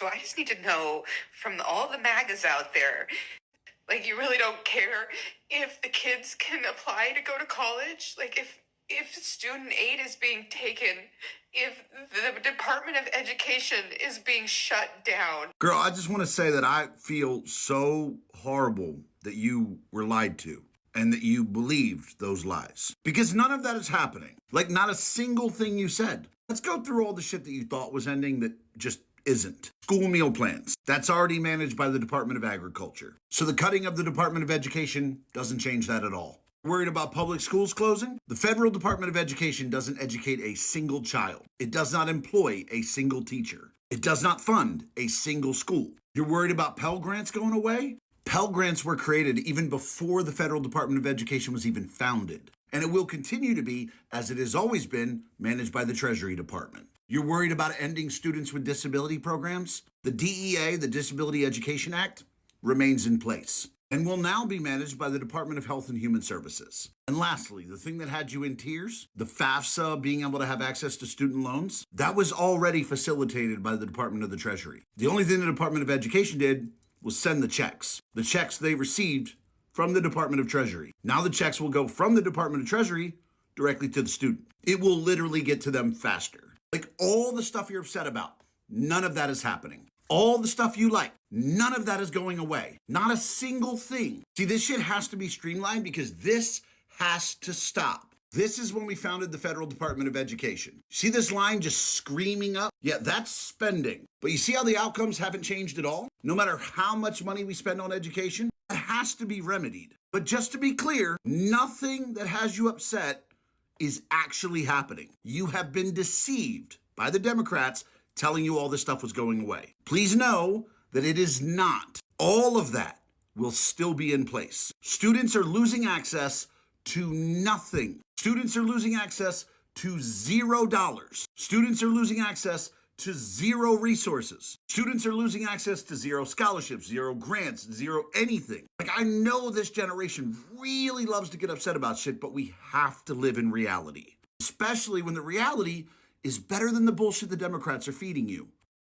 So I just need to know from all the MAGAs out there, like you really don't care if the kids can apply to go to college? Like if student aid is being taken, if the Department of Education is being shut down. Girl, I just want to say that I feel so horrible that you were lied to and that you believed those lies. Because none of that is happening. Like, not a single thing you said. Let's go through all the shit that you thought was ending that just isn't. School meal plans. That's already managed by the Department of Agriculture. So the cutting of the Department of Education doesn't change that at all. Worried about public schools closing? The Federal Department of Education doesn't educate a single child. It does not employ a single teacher. It does not fund a single school. You're worried about Pell Grants going away? Pell Grants were created even before the Federal Department of Education was even founded. And it will continue to be, as it has always been, managed by the Treasury Department. You're worried about ending students with disability programs? The DEA, the Disability Education Act, remains in place and will now be managed by the Department of Health and Human Services. And lastly, the thing that had you in tears, the FAFSA being able to have access to student loans, that was already facilitated by the Department of the Treasury. The only thing the Department of Education did was send the checks. The checks they received from the Department of Treasury. Now the checks will go from the Department of Treasury directly to the student. It will literally get to them faster. Like all the stuff you're upset about, none of that is happening. All the stuff you like, none of that is going away. Not a single thing. See, this shit has to be streamlined because this has to stop. This is when we founded the Federal Department of Education. See this line just screaming up? Yeah, that's spending. But you see how the outcomes haven't changed at all? No matter how much money we spend on education, it has to be remedied. But just to be clear, nothing that has you upset is actually happening. You have been deceived by the Democrats telling you all this stuff was going away. Please know that it is not. All of that will still be in place. Students are losing access to nothing. Students are losing access to $0. Students are losing access to zero resources. Students are losing access to zero scholarships, zero grants, zero anything. Like, I know this generation really loves to get upset about shit, but we have to live in reality. Especially when the reality is better than the bullshit the Democrats are feeding you.